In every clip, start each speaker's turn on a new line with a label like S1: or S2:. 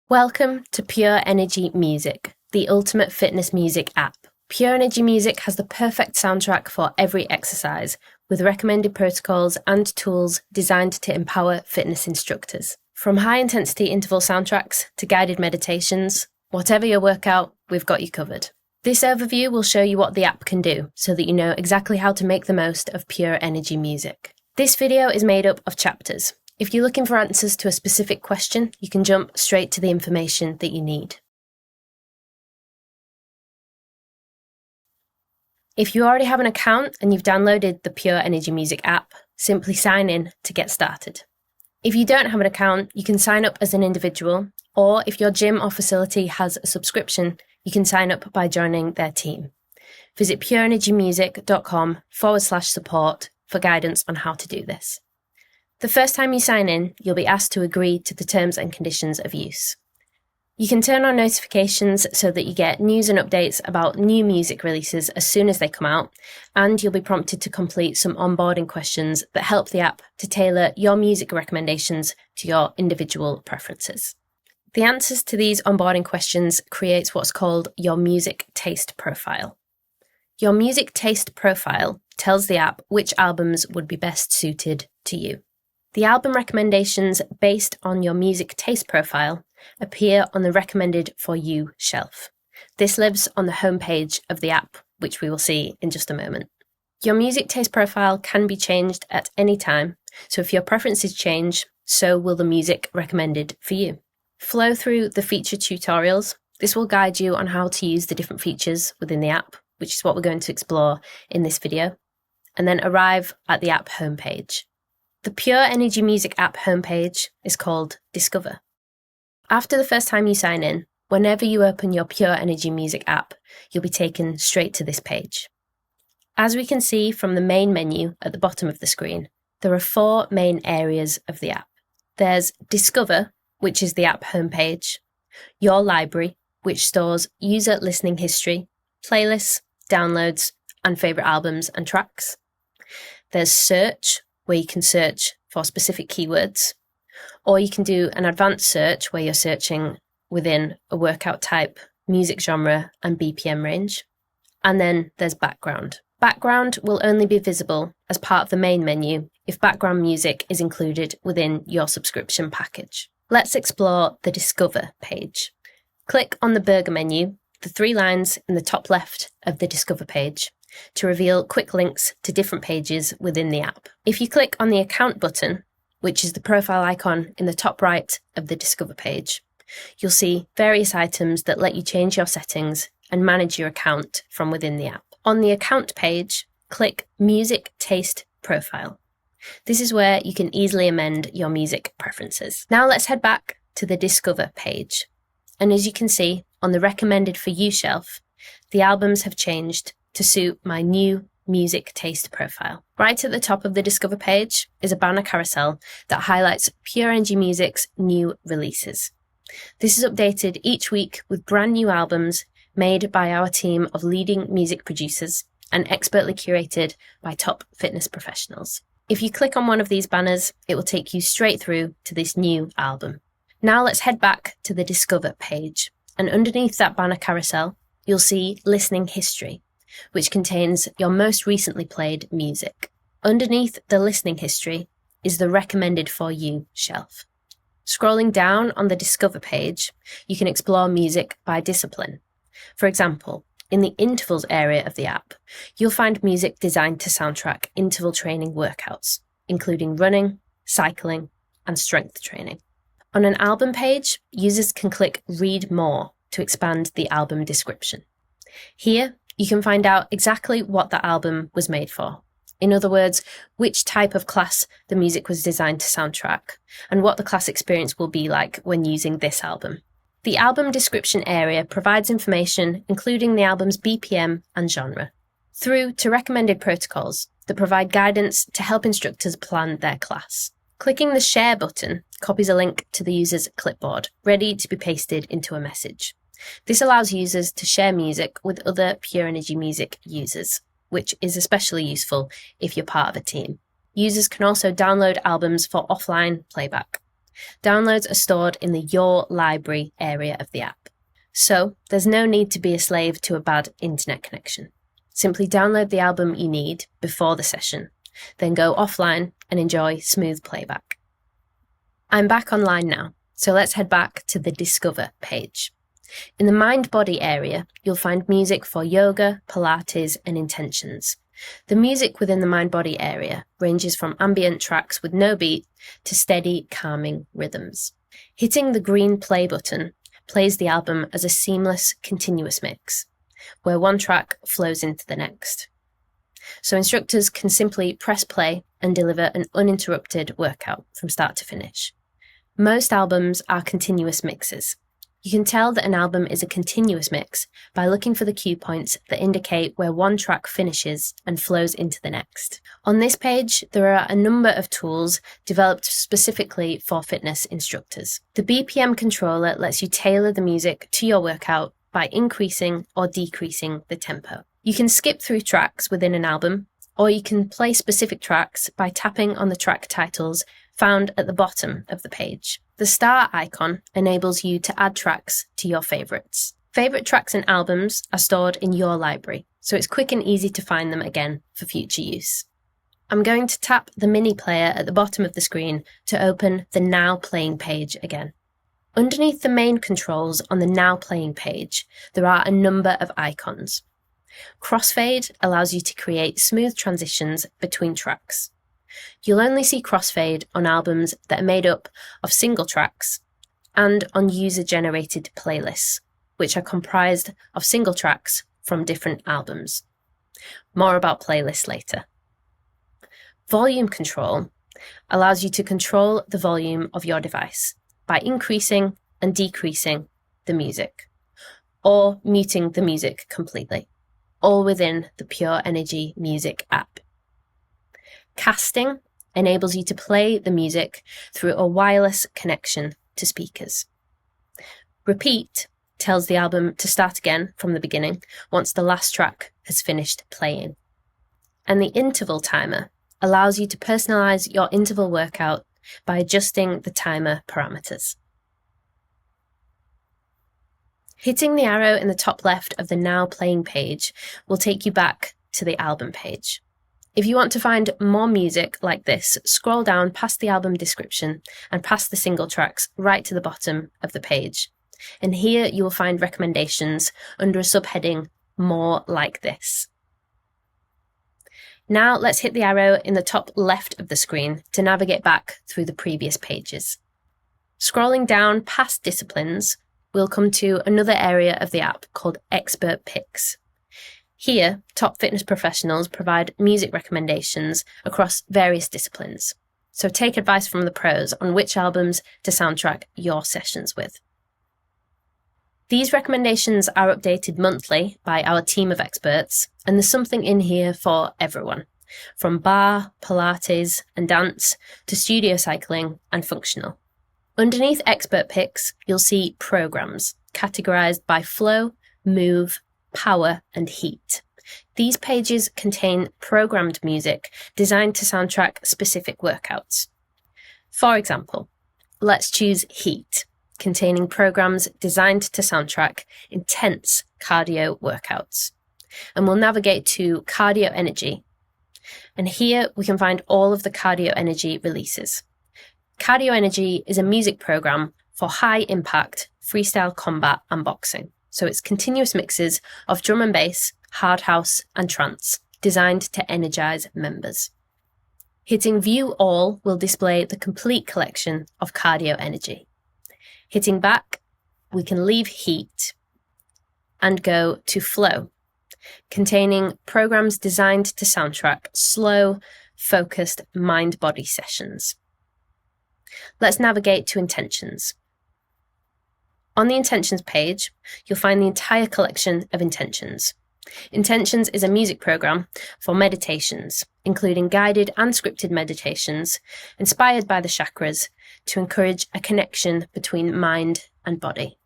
S1: Welcome to Pure Energy Music, the ultimate fitness music app. Pure Energy Music has the perfect soundtrack for every exercise, with recommended protocols and tools designed to empower fitness instructors. From high-intensity interval soundtracks to guided meditations, whatever your workout, we've got you covered. This overview will show you what the app can do, so that you know exactly how to make the most of Pure Energy Music. This video is made up of chapters. If you're looking for answers to a specific question, you can jump straight to the information that you need. If you already have an account and you've downloaded the Pure Energy Music app, simply sign in to get started. If you don't have an account, you can sign up as an individual, or if your gym or facility has a subscription, you can sign up by joining their team. Visit pureenergymusic.com/support for guidance on how to do this. The first time you sign in, you'll be asked to agree to the terms and conditions of use. You can turn on notifications so that you get news and updates about new music releases as soon as they come out, and you'll be prompted to complete some onboarding questions that help the app to tailor your music recommendations to your individual preferences. The answers to these onboarding questions creates what's called your music taste profile. Your music taste profile tells the app which albums would be best suited to you. The album recommendations based on your music taste profile appear on the Recommended for You shelf. This lives on the homepage of the app, which we will see in just a moment. Your music taste profile can be changed at any time, so if your preferences change, so will the music recommended for you. Flow through the feature tutorials. This will guide you on how to use the different features within the app, which is what we're going to explore in this video, and then arrive at the app homepage. The Pure Energy Music app homepage is called Discover. After the first time you sign in, whenever you open your Pure Energy Music app, you'll be taken straight to this page. As we can see from the main menu at the bottom of the screen, there are 4 main areas of the app. There's Discover, which is the app homepage, Your Library, which stores user listening history, playlists, downloads, and favourite albums and tracks. There's Search, where you can search for specific keywords, or you can do an advanced search where you're searching within a workout type, music genre, and BPM range. And then there's Background. Background will only be visible as part of the main menu if background music is included within your subscription package. Let's explore the Discover page. Click on the burger menu, the 3 lines in the top left of the Discover page, to reveal quick links to different pages within the app. If you click on the Account button, which is the profile icon in the top right of the Discover page, you'll see various items that let you change your settings and manage your account from within the app. On the Account page, click Music Taste Profile. This is where you can easily amend your music preferences. Now let's head back to the Discover page. And as you can see, on the Recommended for You shelf, the albums have changed to suit my new music taste profile. Right at the top of the Discover page is a banner carousel that highlights Pure Energy Music's new releases. This is updated each week with brand new albums made by our team of leading music producers and expertly curated by top fitness professionals. If you click on one of these banners, it will take you straight through to this new album. Now let's head back to the Discover page, and underneath that banner carousel, you'll see Listening History, which contains your most recently played music. Underneath the listening history is the Recommended for You shelf. Scrolling down on the Discover page, you can explore music by discipline. For example, in the intervals area of the app, you'll find music designed to soundtrack interval training workouts, including running, cycling, and strength training. On an album page, users can click Read More to expand the album description. Here, you can find out exactly what the album was made for. In other words, which type of class the music was designed to soundtrack, and what the class experience will be like when using this album. The album description area provides information including the album's BPM and genre, through to recommended protocols that provide guidance to help instructors plan their class. Clicking the Share button copies a link to the user's clipboard, ready to be pasted into a message. This allows users to share music with other Pure Energy Music users, which is especially useful if you're part of a team. Users can also download albums for offline playback. Downloads are stored in the Your Library area of the app. So there's no need to be a slave to a bad internet connection. Simply download the album you need before the session, then go offline and enjoy smooth playback. I'm back online now, so let's head back to the Discover page. In the Mind-Body area, you'll find music for yoga, Pilates, and intentions. The music within the Mind-Body area ranges from ambient tracks with no beat to steady, calming rhythms. Hitting the green play button plays the album as a seamless, continuous mix, where one track flows into the next. So instructors can simply press play and deliver an uninterrupted workout from start to finish. Most albums are continuous mixes. You can tell that an album is a continuous mix by looking for the cue points that indicate where one track finishes and flows into the next. On this page, there are a number of tools developed specifically for fitness instructors. The BPM controller lets you tailor the music to your workout by increasing or decreasing the tempo. You can skip through tracks within an album, or you can play specific tracks by tapping on the track titles found at the bottom of the page. The star icon enables you to add tracks to your favourites. Favourite tracks and albums are stored in your library, so it's quick and easy to find them again for future use. I'm going to tap the mini player at the bottom of the screen to open the Now Playing page again. Underneath the main controls on the Now Playing page, there are a number of icons. Crossfade allows you to create smooth transitions between tracks. You'll only see crossfade on albums that are made up of single tracks and on user-generated playlists, which are comprised of single tracks from different albums. More about playlists later. Volume control allows you to control the volume of your device by increasing and decreasing the music, or muting the music completely, all within the Pure Energy Music app. Casting enables you to play the music through a wireless connection to speakers. Repeat tells the album to start again from the beginning once the last track has finished playing. And the interval timer allows you to personalize your interval workout by adjusting the timer parameters. Hitting the arrow in the top left of the Now Playing page will take you back to the album page. If you want to find more music like this, scroll down past the album description and past the single tracks right to the bottom of the page. And here you will find recommendations under a subheading, More Like This. Now let's hit the arrow in the top left of the screen to navigate back through the previous pages. Scrolling down past disciplines, we'll come to another area of the app called Expert Picks. Here, top fitness professionals provide music recommendations across various disciplines. So take advice from the pros on which albums to soundtrack your sessions with. These recommendations are updated monthly by our team of experts, and there's something in here for everyone, from bar, Pilates, and dance to studio cycling and functional. Underneath Expert Picks, you'll see programs categorized by flow, move, power, and heat. These pages contain programmed music designed to soundtrack specific workouts. For example, let's choose Heat, containing programs designed to soundtrack intense cardio workouts. And we'll navigate to Cardio Energy. And here we can find all of the Cardio Energy releases. Cardio Energy is a music program for high impact freestyle combat and boxing. So it's continuous mixes of drum and bass, hard house, and trance, designed to energize members. Hitting View All will display the complete collection of Cardio Energy. Hitting back, we can leave Heat and go to Flow, containing programs designed to soundtrack slow, focused mind-body sessions. Let's navigate to Intentions. On the Intentions page, you'll find the entire collection of Intentions. Intentions is a music program for meditations, including guided and scripted meditations inspired by the chakras to encourage a connection between mind and body.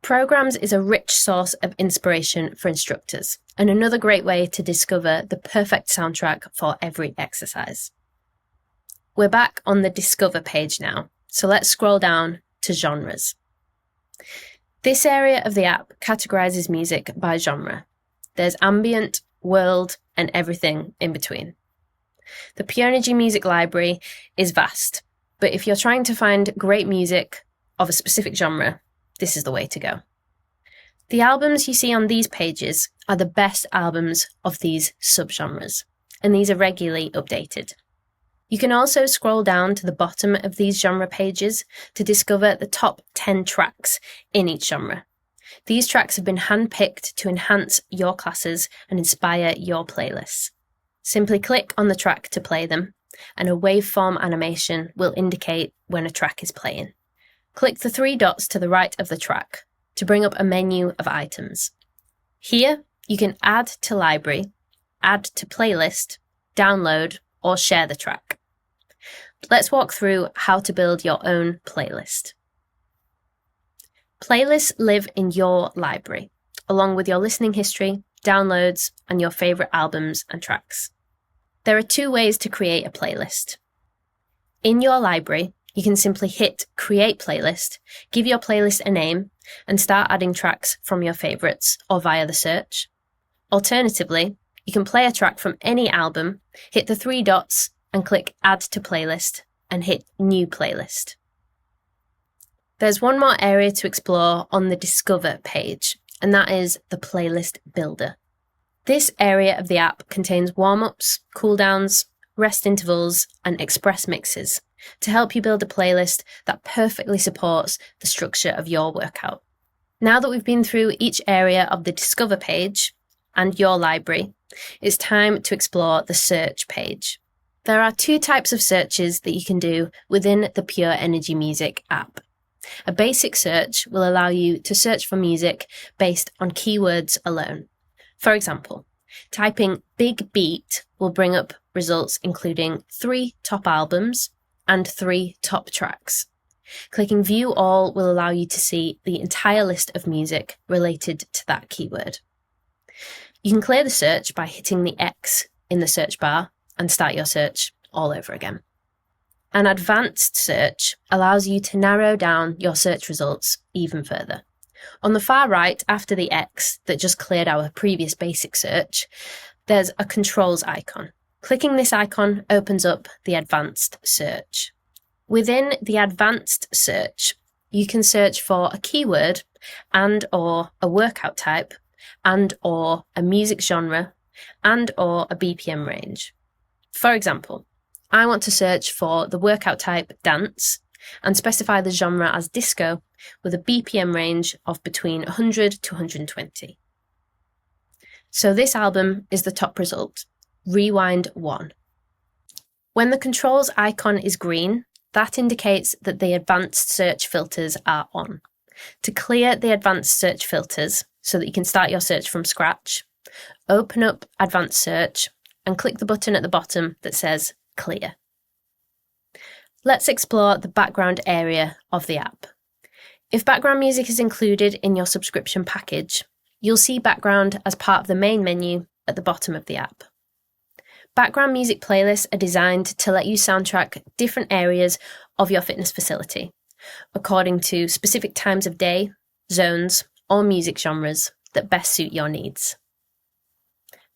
S1: Programs is a rich source of inspiration for instructors and another great way to discover the perfect soundtrack for every exercise. We're back on the Discover page now, So let's scroll down to genres. This area of the app categorizes music by genre. There's ambient, world, and everything in between. The Pure Energy Music library is vast, but if you're trying to find great music of a specific genre, this is the way to go. The albums you see on these pages are the best albums of these subgenres, and these are regularly updated. You can also scroll down to the bottom of these genre pages to discover the top 10 tracks in each genre. These tracks have been handpicked to enhance your classes and inspire your playlists. Simply click on the track to play them, and a waveform animation will indicate when a track is playing. Click the 3 dots to the right of the track to bring up a menu of items. Here, you can add to library, add to playlist, download, or share the track. Let's walk through how to build your own playlist. Playlists live in your library, along with your listening history, downloads, and your favourite albums and tracks. There are 2 ways to create a playlist. In your library, you can simply hit Create Playlist, give your playlist a name, and start adding tracks from your favourites or via the search. Alternatively, you can play a track from any album, hit the 3 dots, and click Add to Playlist, and hit New Playlist. There's one more area to explore on the Discover page, and that is the Playlist Builder. This area of the app contains warm-ups, cooldowns, rest intervals, and express mixes to help you build a playlist that perfectly supports the structure of your workout. Now that we've been through each area of the Discover page and your library, it's time to explore the Search page. There are 2 types of searches that you can do within the Pure Energy Music app. A basic search will allow you to search for music based on keywords alone. For example, typing Big Beat will bring up results including 3 top albums and 3 top tracks. Clicking View All will allow you to see the entire list of music related to that keyword. You can clear the search by hitting the X in the search bar and start your search all over again. An advanced search allows you to narrow down your search results even further. On the far right, after the X that just cleared our previous basic search, there's a controls icon. Clicking this icon opens up the advanced search. Within the advanced search, you can search for a keyword and/or a workout type and/or a music genre and/or a BPM range. For example, I want to search for the workout type dance and specify the genre as disco with a BPM range of between 100 to 120. So this album is the top result, Rewind 1. When the controls icon is green, that indicates that the advanced search filters are on. To clear the advanced search filters so that you can start your search from scratch, open up Advanced Search and click the button at the bottom that says Clear. Let's explore the background area of the app. If background music is included in your subscription package, you'll see background as part of the main menu at the bottom of the app. Background music playlists are designed to let you soundtrack different areas of your fitness facility, according to specific times of day, zones, or music genres that best suit your needs.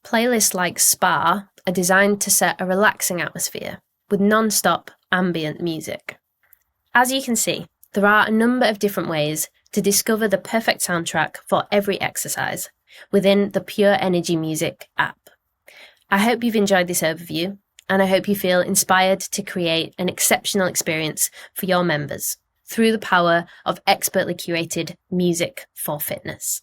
S1: Playlists like Spa are designed to set a relaxing atmosphere with non-stop ambient music. As you can see, there are a number of different ways to discover the perfect soundtrack for every exercise within the Pure Energy Music app. I hope you've enjoyed this overview, and I hope you feel inspired to create an exceptional experience for your members through the power of expertly curated music for fitness.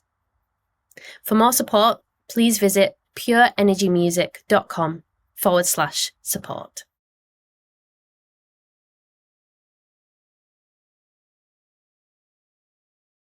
S1: For more support, please visit pureenergymusic.com/support.